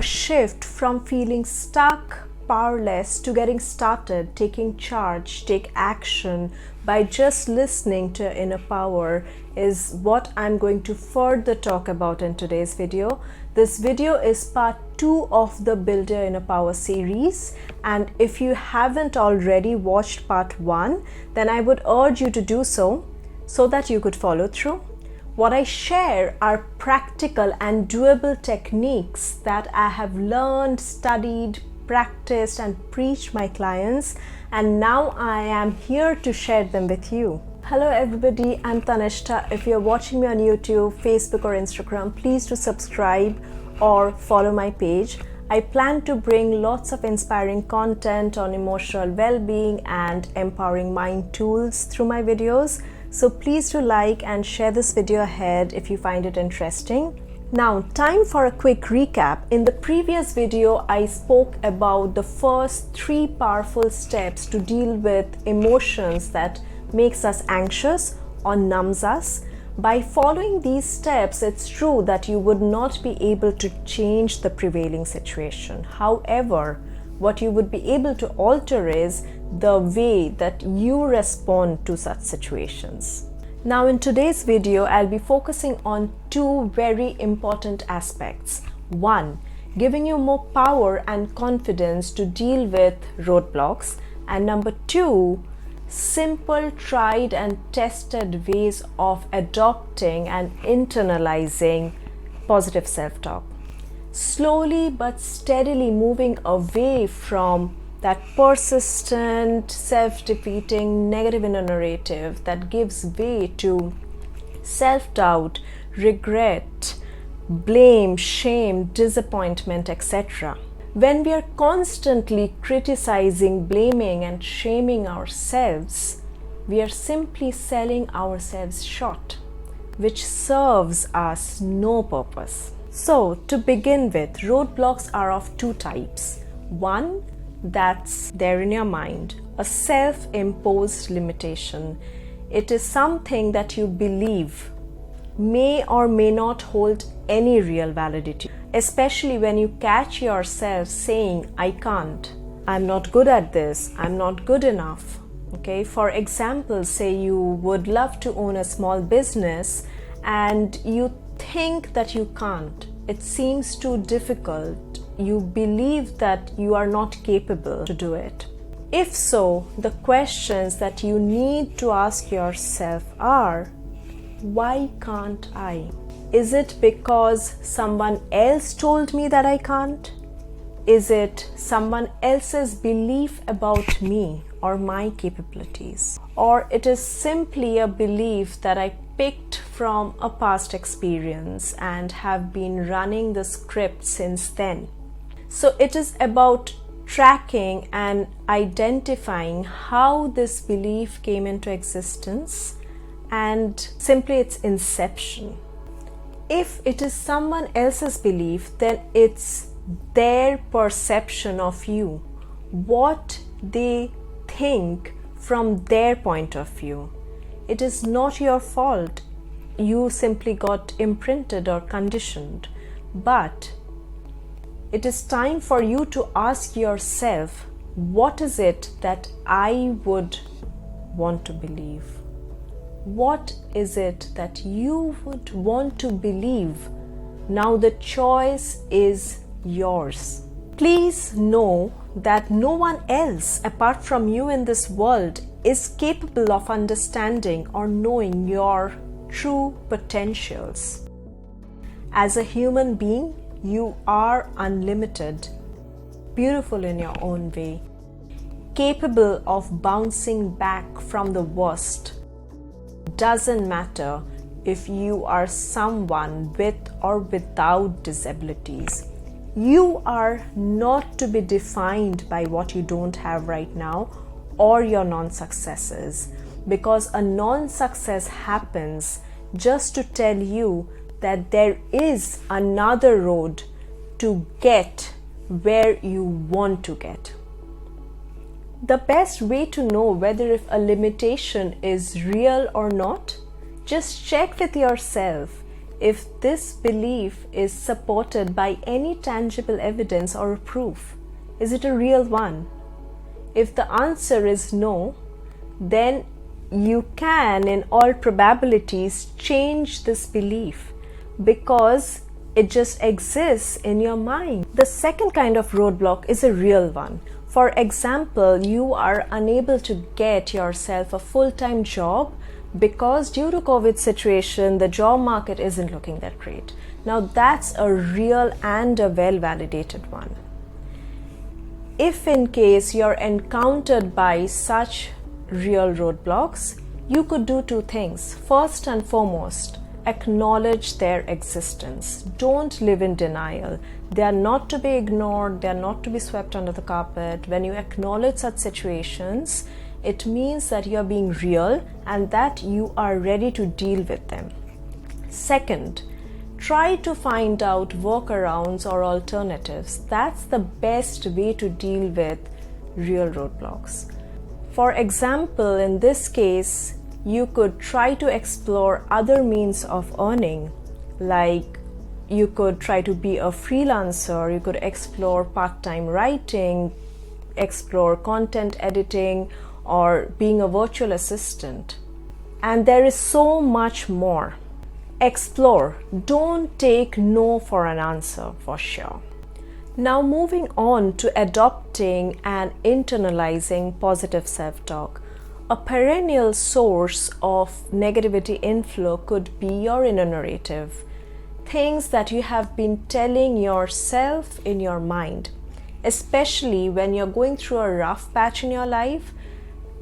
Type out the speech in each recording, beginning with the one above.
a shift from feeling stuck, powerless, to getting started, taking charge, take action by just listening to inner power is what I'm going to further talk about in today's video. This video is part 2 of the Build Your Inner Power series, and if you haven't already watched part 1, then I would urge you to do so that you could follow through. What I share are practical and doable techniques that I have learned, studied, practiced and preached my clients, and now I am here to share them with you. Hello everybody, I'm Tannistha. If you're watching me on YouTube, Facebook or Instagram, please do subscribe or follow my page. I plan to bring lots of inspiring content on emotional well-being and empowering mind tools through my videos. So please do like and share this video ahead if you find it interesting. Now, time for a quick recap. In the previous video, I spoke about the first 3 powerful steps to deal with emotions that makes us anxious or numbs us. By following these steps, it's true that you would not be able to change the prevailing situation. However, what you would be able to alter is the way that you respond to such situations. Now in today's video, I'll be focusing on 2 very important aspects. 1, giving you more power and confidence to deal with roadblocks. And number 2, simple, tried and tested ways of adopting and internalizing positive self-talk. Slowly but steadily moving away from that persistent, self-defeating, negative inner narrative that gives way to self-doubt, regret, blame, shame, disappointment, etc. When we are constantly criticizing, blaming and shaming ourselves, we are simply selling ourselves short, which serves us no purpose. So, to begin with, roadblocks are of 2 types. 1, that's there in your mind, a self-imposed limitation. It is something that you believe may or may not hold any real validity, especially when you catch yourself saying, I can't, I'm not good at this, I'm not good enough. Okay, for example, say you would love to own a small business and you think that you can't. It seems too difficult. You believe that you are not capable to do it. If so, the questions that you need to ask yourself are, why can't I? Is it because someone else told me that I can't? Is it someone else's belief about me or my capabilities? Or it is simply a belief that I picked from a past experience and have been running the script since then? So it is about tracking and identifying how this belief came into existence and simply its inception. If it is someone else's belief, then it's their perception of you, what they think from their point of view. It is not your fault. You simply got imprinted or conditioned. But it is time for you to ask yourself, what is it that I would want to believe? What is it that you would want to believe? Now the choice is yours. Please know that no one else apart from you in this world is capable of understanding or knowing your true potentials. As a human being, you are unlimited, beautiful in your own way, capable of bouncing back from the worst. Doesn't matter if you are someone with or without disabilities. You are not to be defined by what you don't have right now or your non-successes, because a non-success happens just to tell you that there is another road to get where you want to get. The best way to know whether if a limitation is real or not, just check with yourself. if this belief is supported by any tangible evidence or proof. Is it a real one? If the answer is no, then you can, in all probabilities, change this belief because it just exists in your mind. The second kind of roadblock is a real one. For example, you are unable to get yourself a full-time job because due to COVID situation, the job market isn't looking that great. Now that's a real and a well-validated one. If in case you're encountered by such real roadblocks, you could do two things. First and foremost, acknowledge their existence. Don't live in denial. They are not to be ignored, they are not to be swept under the carpet. When you acknowledge such situations, it means that you are being real and that you are ready to deal with them. Second, try to find out workarounds or alternatives. That's the best way to deal with real roadblocks. For example, in this case, you could try to explore other means of earning, like you could try to be a freelancer, you could explore part-time writing, explore content editing, or being a virtual assistant. And there is so much more. Explore. Don't take no for an answer, for sure. Now moving on to adopting and internalizing positive self-talk. A perennial source of negativity inflow could be your inner narrative. Things that you have been telling yourself in your mind. Especially when you're going through a rough patch in your life,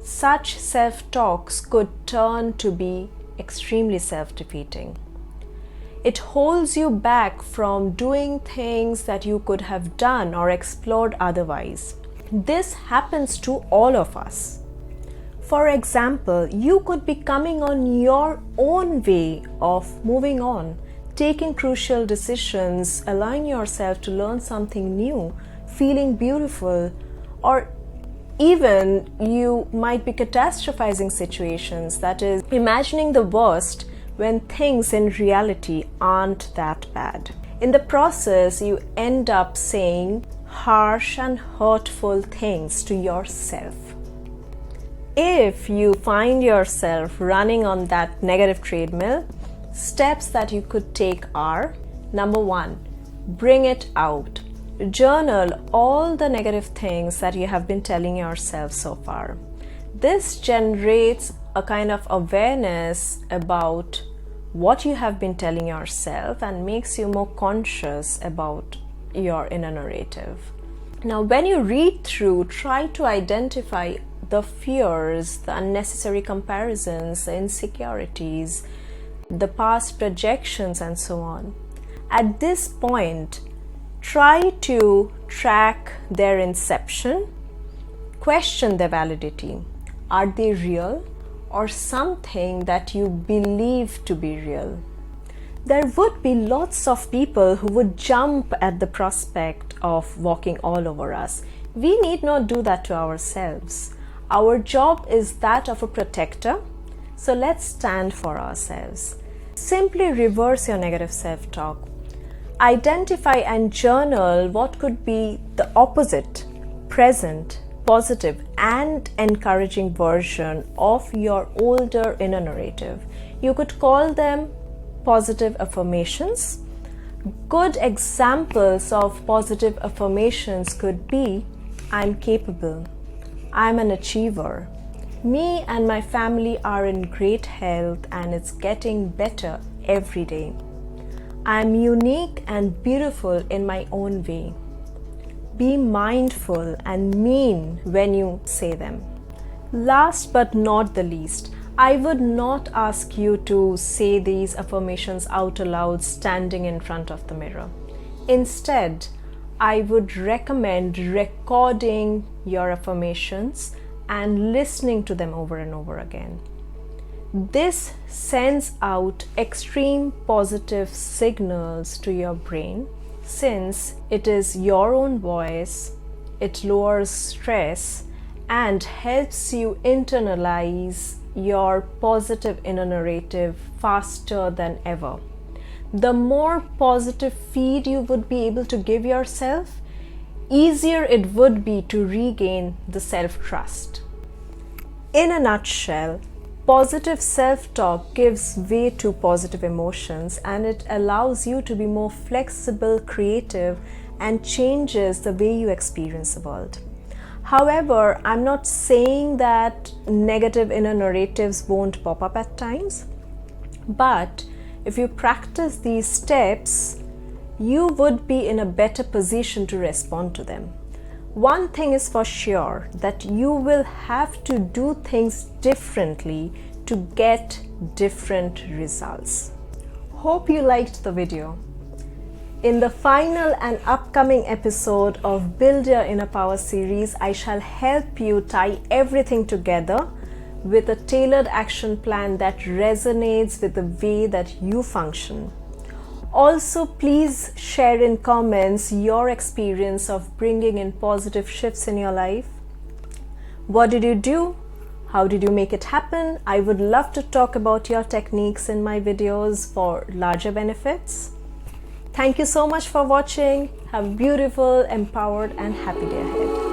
such self-talks could turn to be extremely self-defeating. It holds you back from doing things that you could have done or explored otherwise. This happens to all of us. For example, you could be coming on your own way of moving on, taking crucial decisions, allowing yourself to learn something new, feeling beautiful, or even you might be catastrophizing situations, that is, imagining the worst when things in reality aren't that bad. In the process, you end up saying harsh and hurtful things to yourself. If you find yourself running on that negative treadmill, steps that you could take are: number 1, bring it out. Journal all the negative things that you have been telling yourself so far. This generates a kind of awareness about what you have been telling yourself and makes you more conscious about your inner narrative. Now, when you read through, try to identify the fears, the unnecessary comparisons, the insecurities, the past projections, and so on. At this point, try to track their inception, question their validity. Are they real or something that you believe to be real? There would be lots of people who would jump at the prospect of walking all over us. We need not do that to ourselves. Our job is that of a protector, so let's stand for ourselves. Simply reverse your negative self-talk. Identify and journal what could be the opposite, present, positive and encouraging version of your older inner narrative. You could call them positive affirmations. Good examples of positive affirmations could be: I'm capable, I'm an achiever, me and my family are in great health and it's getting better every day. I'm unique and beautiful in my own way. Be mindful and mean when you say them. Last but not the least, I would not ask you to say these affirmations out aloud standing in front of the mirror. Instead, I would recommend recording your affirmations and listening to them over and over again. This sends out extreme positive signals to your brain. Since it is your own voice, it lowers stress and helps you internalize your positive inner narrative faster than ever. the more positive feed you would be able to give yourself, easier it would be to regain the self-trust. In a nutshell, positive self-talk gives way to positive emotions, and it allows you to be more flexible, creative, and changes the way you experience the world. However, I'm not saying that negative inner narratives won't pop up at times, but if you practice these steps, you would be in a better position to respond to them. One thing is for sure, that you will have to do things differently to get different results. Hope you liked the video. In the final and upcoming episode of Build Your Inner Power series, I shall help you tie everything together with a tailored action plan that resonates with the way that you function. Also, please share in comments your experience of bringing in positive shifts in your life. What did you do? How did you make it happen? I would love to talk about your techniques in my videos for larger benefits. Thank you so much for watching. Have a beautiful, empowered, and happy day ahead.